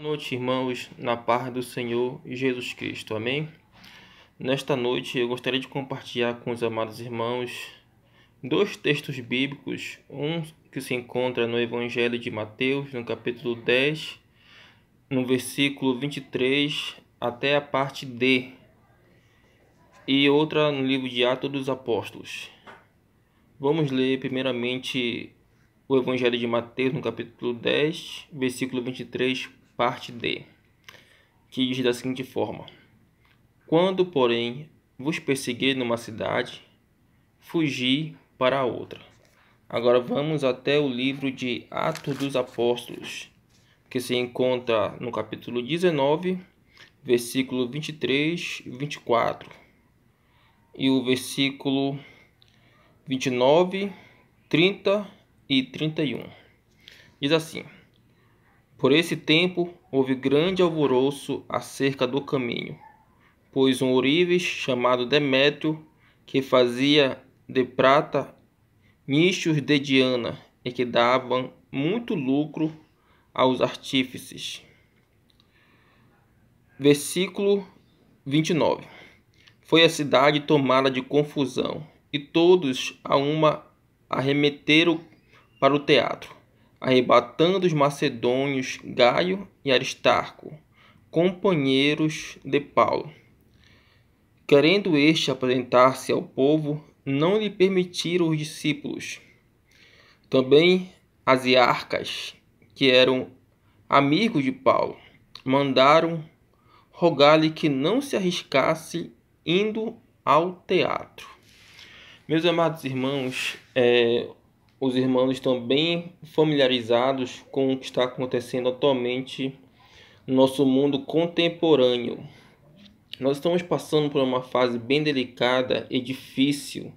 Boa noite, irmãos, na paz do Senhor Jesus Cristo. Amém? Nesta noite eu gostaria de compartilhar com os amados irmãos dois textos bíblicos, um que se encontra no Evangelho de Mateus, no capítulo 10, no versículo 23 até a parte D, e outra no livro de Atos dos Apóstolos. Vamos ler primeiramente o Evangelho de Mateus, no capítulo 10, versículo 23, parte D, que diz da seguinte forma: Quando, porém, vos perseguirem numa cidade, fugi para a outra. Agora vamos até o livro de Atos dos Apóstolos, que se encontra no capítulo 19, versículo 23 e 24, e o versículo 29, 30 e 31. Diz assim: Por esse tempo houve grande alvoroço acerca do caminho, pois um ourives chamado Demétrio, que fazia de prata nichos de Diana e que davam muito lucro aos artífices. Versículo 29. Foi a cidade tomada de confusão, e todos a uma arremeteram para o teatro, arrebatando os macedônios Gaio e Aristarco, companheiros de Paulo. Querendo este apresentar-se ao povo, não lhe permitiram os discípulos. Também Asiarcas, que eram amigos de Paulo, mandaram rogar-lhe que não se arriscasse indo ao teatro. Meus amados irmãos, os irmãos estão bem familiarizados com o que está acontecendo atualmente no nosso mundo contemporâneo. Nós estamos passando por uma fase bem delicada e difícil,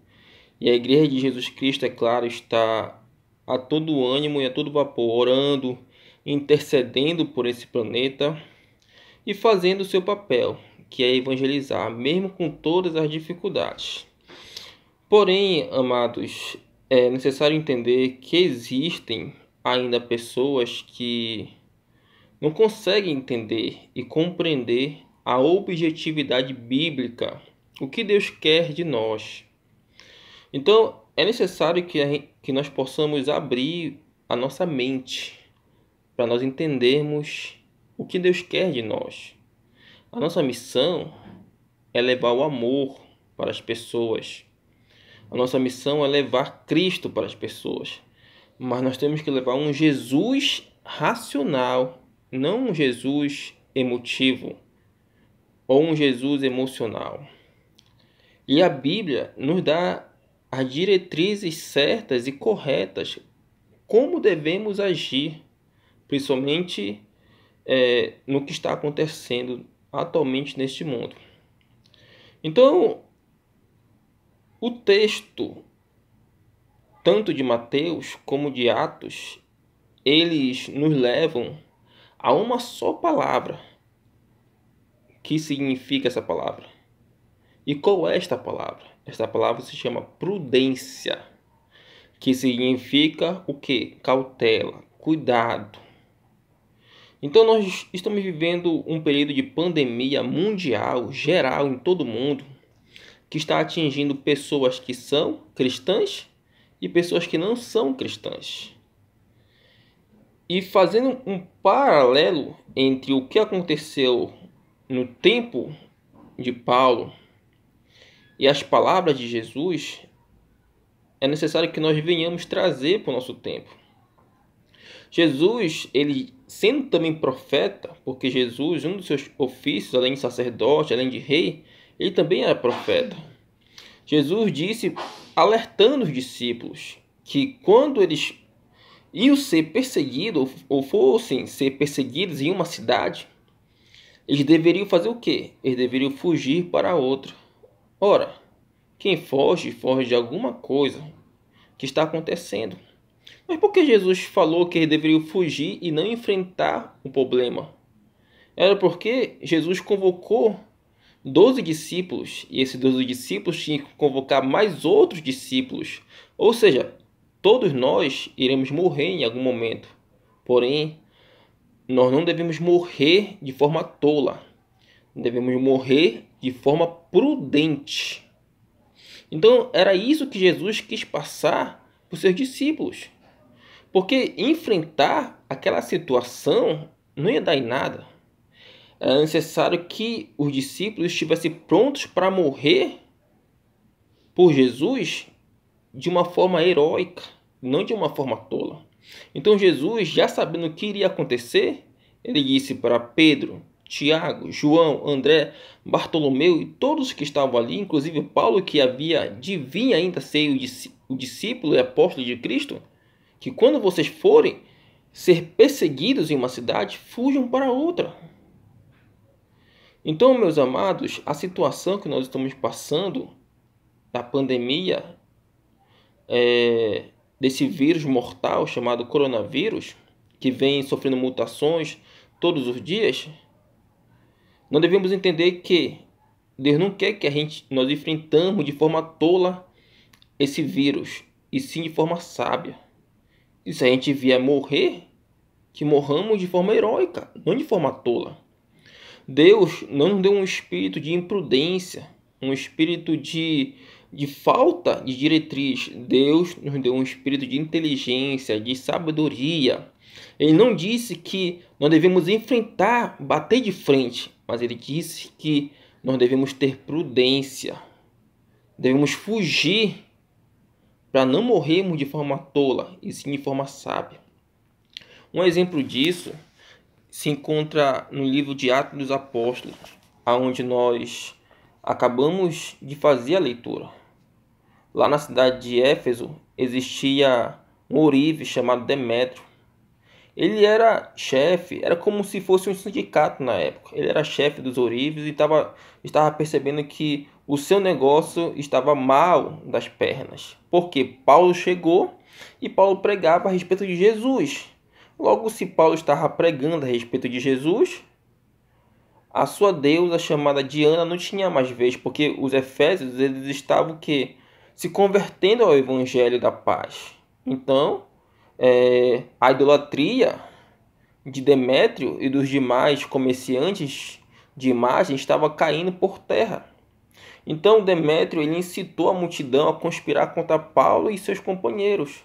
e a Igreja de Jesus Cristo, é claro, está a todo ânimo e a todo vapor, orando, intercedendo por esse planeta e fazendo o seu papel, que é evangelizar, mesmo com todas as dificuldades. Porém, amados, é necessário entender que existem ainda pessoas que não conseguem entender e compreender a objetividade bíblica, o que Deus quer de nós. Então, é necessário que nós possamos abrir a nossa mente para nós entendermos o que Deus quer de nós. A nossa missão é levar o amor para as pessoas. A nossa missão é levar Cristo para as pessoas. Mas nós temos que levar um Jesus racional, não um Jesus emotivo ou um Jesus emocional. E a Bíblia nos dá as diretrizes certas e corretas como devemos agir, principalmente no que está acontecendo atualmente neste mundo. Então, o texto, tanto de Mateus como de Atos, eles nos levam a uma só palavra. Que significa essa palavra? E qual é esta palavra? Esta palavra se chama prudência, que significa o quê? Cautela, cuidado. Então nós estamos vivendo um período de pandemia mundial, geral, em todo o mundo, que está atingindo pessoas que são cristãs e pessoas que não são cristãs. E fazendo um paralelo entre o que aconteceu no tempo de Paulo e as palavras de Jesus, é necessário que nós venhamos trazer para o nosso tempo. Jesus, ele sendo também profeta, porque Jesus, um dos seus ofícios, além de sacerdote, além de rei, ele também era profeta. Jesus disse, alertando os discípulos, que quando eles iam ser perseguidos, ou fossem ser perseguidos em uma cidade, eles deveriam fazer o quê? Eles deveriam fugir para outra. Ora, quem foge, foge de alguma coisa que está acontecendo. Mas por que Jesus falou que eles deveriam fugir e não enfrentar o problema? Era porque Jesus convocou 12 discípulos, e esses 12 discípulos tinham que convocar mais outros discípulos. Ou seja, todos nós iremos morrer em algum momento. Porém, nós não devemos morrer de forma tola. Devemos morrer de forma prudente. Então, era isso que Jesus quis passar para os seus discípulos. Porque enfrentar aquela situação não ia dar em nada. Era necessário que os discípulos estivessem prontos para morrer por Jesus de uma forma heróica, não de uma forma tola. Então Jesus, já sabendo o que iria acontecer, ele disse para Pedro, Tiago, João, André, Bartolomeu e todos que estavam ali, inclusive Paulo, que havia de vir ainda ser o discípulo e apóstolo de Cristo, que quando vocês forem ser perseguidos em uma cidade, fujam para outra. Então, meus amados, a situação que nós estamos passando da pandemia, desse vírus mortal chamado coronavírus, que vem sofrendo mutações todos os dias, nós devemos entender que Deus não quer que nós enfrentamos de forma tola esse vírus, e sim de forma sábia. E se a gente vier morrer, que morramos de forma heróica, não de forma tola. Deus não nos deu um espírito de imprudência, um espírito de falta de diretriz. Deus nos deu um espírito de inteligência, de sabedoria. Ele não disse que nós devemos enfrentar, bater de frente, mas ele disse que nós devemos ter prudência. Devemos fugir para não morrermos de forma tola, e sim de forma sábia. Um exemplo disso se encontra no livro de Atos dos Apóstolos, onde nós acabamos de fazer a leitura. Lá na cidade de Éfeso existia um ourive chamado Demétrio. Ele era chefe, era como se fosse um sindicato na época. Ele era chefe dos ourives e estava percebendo que o seu negócio estava mal das pernas. Porque Paulo chegou e Paulo pregava a respeito de Jesus. Logo, se Paulo estava pregando a respeito de Jesus, a sua deusa chamada Diana não tinha mais vez, porque os efésios eles estavam se convertendo ao evangelho da paz. Então, a idolatria de Demétrio e dos demais comerciantes de imagem estava caindo por terra. Então, Demétrio ele incitou a multidão a conspirar contra Paulo e seus companheiros.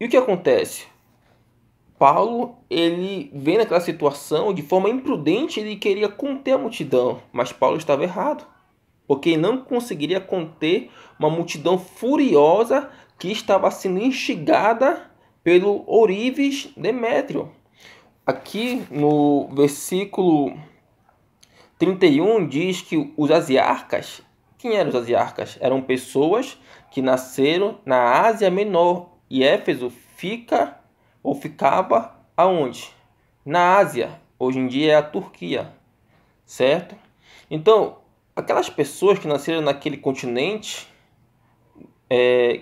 E o que acontece? Paulo, ele vê naquela situação, de forma imprudente, ele queria conter a multidão, mas Paulo estava errado, porque ele não conseguiria conter uma multidão furiosa que estava sendo instigada pelo ourives Demétrio. Aqui no versículo 31 diz que os asiarcas, quem eram os asiarcas? Eram pessoas que nasceram na Ásia Menor, e Éfeso ficava aonde? Na Ásia, hoje em dia é a Turquia, certo? Então, aquelas pessoas que nasceram naquele continente,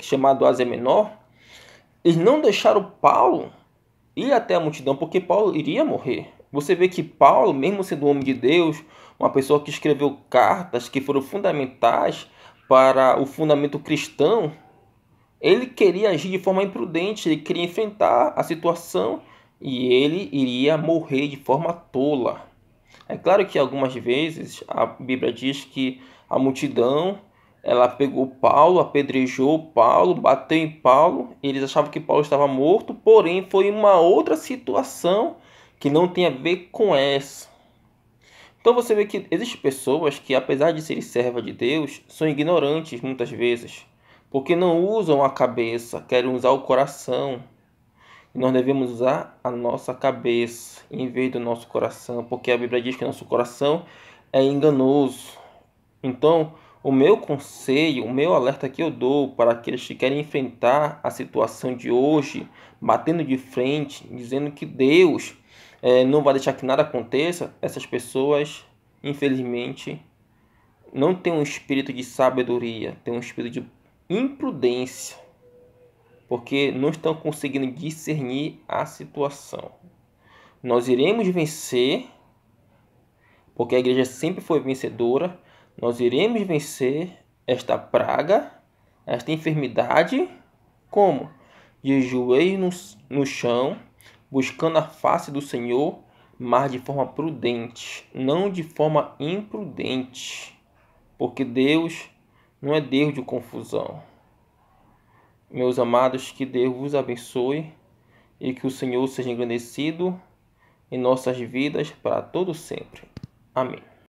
chamado Ásia Menor, eles não deixaram Paulo ir até a multidão, porque Paulo iria morrer. Você vê que Paulo, mesmo sendo um homem de Deus, uma pessoa que escreveu cartas que foram fundamentais para o fundamento cristão, ele queria agir de forma imprudente, ele queria enfrentar a situação e ele iria morrer de forma tola. É claro que algumas vezes a Bíblia diz que a multidão ela pegou Paulo, apedrejou Paulo, bateu em Paulo, eles achavam que Paulo estava morto, porém foi uma outra situação que não tem a ver com essa. Então você vê que existem pessoas que, apesar de serem servas de Deus, são ignorantes muitas vezes, porque não usam a cabeça, querem usar o coração. E nós devemos usar a nossa cabeça em vez do nosso coração, porque a Bíblia diz que nosso coração é enganoso. Então, o meu conselho, o meu alerta que eu dou para aqueles que querem enfrentar a situação de hoje, batendo de frente, dizendo que Deus não vai deixar que nada aconteça, essas pessoas, infelizmente, não têm um espírito de sabedoria, têm um espírito de imprudência, porque não estão conseguindo discernir a situação. Nós iremos vencer, porque a igreja sempre foi vencedora. Nós iremos vencer esta praga, esta enfermidade, como? De joelhos no chão, buscando a face do Senhor, mas de forma prudente, não de forma imprudente, porque Deus não é Deus de confusão. Meus amados, que Deus vos abençoe e que o Senhor seja engrandecido em nossas vidas para todo sempre. Amém.